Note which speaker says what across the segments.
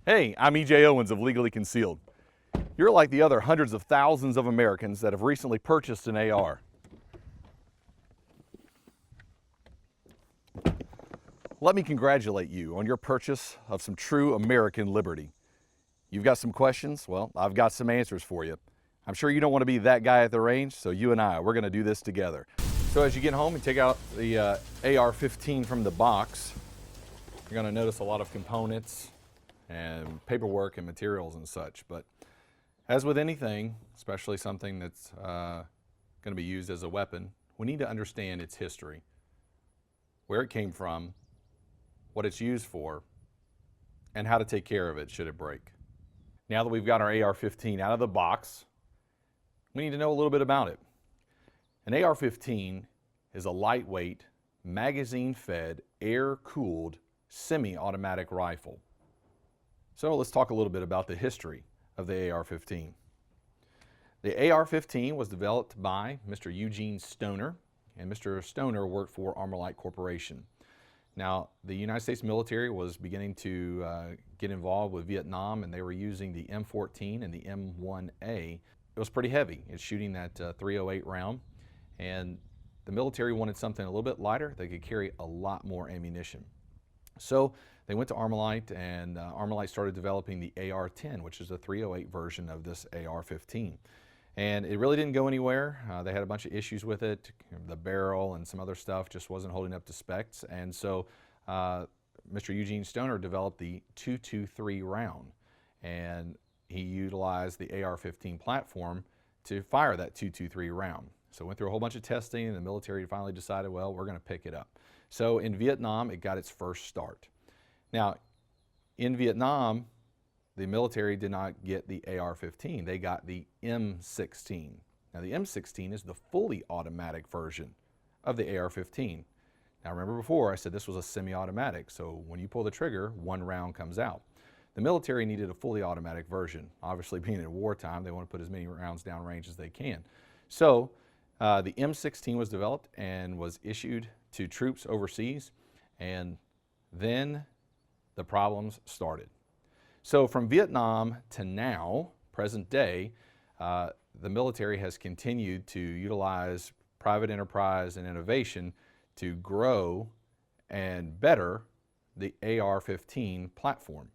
Speaker 1: Hey, I'm EJ Owens of Legally Concealed. You're like the other hundreds of thousands of Americans that have recently purchased an AR. Let me congratulate you on your purchase of some true American liberty. You've got some questions? Well, I've got some answers for you. I'm sure you don't want to be that guy at the range, so you and we're going to do this together. So as you get home and take out the AR-15 from the box, you're going to notice a lot of components and paperwork and materials and such. But as with anything, especially something that's going to be used as a weapon, we need to understand its history, where it came from, what it's used for, and how to take care of it should it break. Now that we've got our AR-15 out of the box, we need to know a little bit about it. An AR-15 is a lightweight, magazine-fed, air-cooled, semi-automatic rifle. So let's talk a little bit about the history of the AR-15. The AR-15 was developed by Mr. Eugene Stoner, and Mr. Stoner worked for Armalite Corporation. Now, the United States military was beginning to get involved with Vietnam, and they were using the M14 and the M1A. It was pretty heavy. It's shooting that .308 round, and the military wanted something a little bit lighter that could carry a lot more ammunition. So they went to Armalite, and Armalite started developing the AR-10, which is a .308 version of this AR-15. And it really didn't go anywhere. They had a bunch of issues with it. The barrel and some other stuff just wasn't holding up to specs. And so Mr. Eugene Stoner developed the .223 round. And he utilized the AR-15 platform to fire that .223 round. So went through a whole bunch of testing, and the military finally decided, well, we're going to pick it up. So in Vietnam, it got its first start. Now, in Vietnam, the military did not get the AR-15. They got the M16. Now, the M16 is the fully automatic version of the AR-15. Now, remember before I said this was a semi-automatic, so when you pull the trigger, one round comes out. The military needed a fully automatic version. Obviously, being in wartime, they want to put as many rounds downrange as they can. So the M16 was developed and was issued to troops overseas, and then the problems started. So from Vietnam to now, present day, the military has continued to utilize private enterprise and innovation to grow and better the AR-15 platform.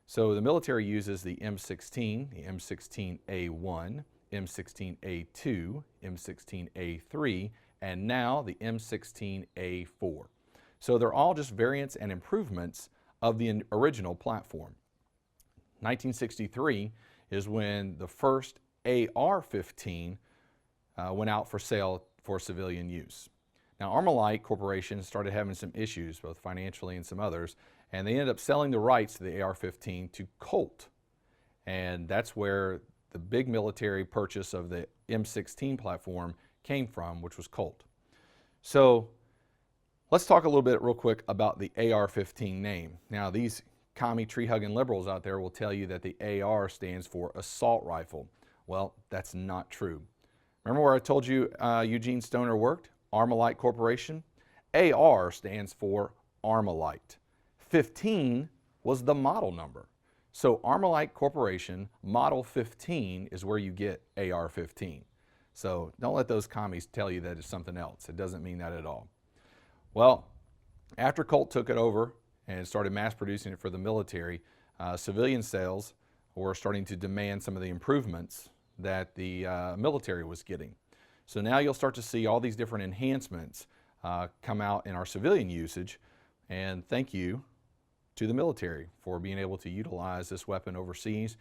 Speaker 1: So the military uses the M16, the M16A1, M16A2, M16A3, and now the M16A4. So they're all just variants and improvements of the original platform. 1963 is when the first AR-15 went out for sale for civilian use. Now, Armalite Corporation started having some issues, both financially and some others, and they ended up selling the rights to the AR-15 to Colt. And that's where the big military purchase of the M16 platform came from, which was Colt. So let's talk a little bit real quick about the AR-15 name. Now, these commie tree-hugging liberals out there will tell you that the AR stands for assault rifle. Well, that's not true. Remember where I told you Eugene Stoner worked? Armalite Corporation. AR stands for Armalite. 15 was the model number. So Armalite Corporation Model 15 is where you get AR-15. So don't let those commies tell you that it's something else. It doesn't mean that at all. Well, after Colt took it over and started mass producing it for the military, civilian sales were starting to demand some of the improvements that the military was getting. So now you'll start to see all these different enhancements come out in our civilian usage, and thank you to the military for being able to utilize this weapon overseas,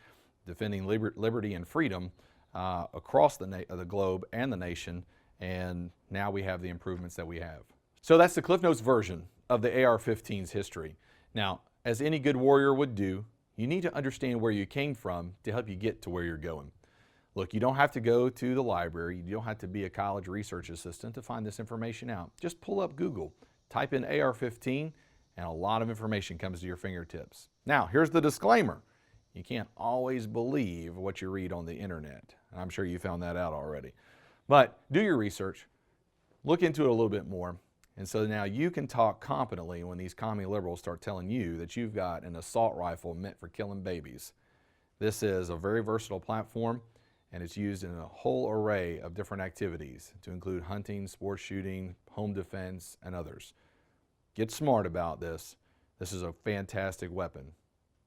Speaker 1: defending liberty and freedom across the globe and the nation, and now we have the improvements that we have. So that's the Cliff Notes version of the AR-15's history. Now, as any good warrior would do, you need to understand where you came from to help you get to where you're going. Look, you don't have to go to the library, you don't have to be a college research assistant to find this information out. Just pull up Google, type in AR-15, and a lot of information comes to your fingertips. Now, here's the disclaimer. You can't always believe what you read on the internet. I'm sure you found that out already. But do your research, look into it a little bit more, And so now you can talk competently when these commie liberals start telling you that you've got an assault rifle meant for killing babies. This is a very versatile platform, and it's used in a whole array of different activities to include hunting, sport shooting, home defense, and others. Get smart about this. This is a fantastic weapon.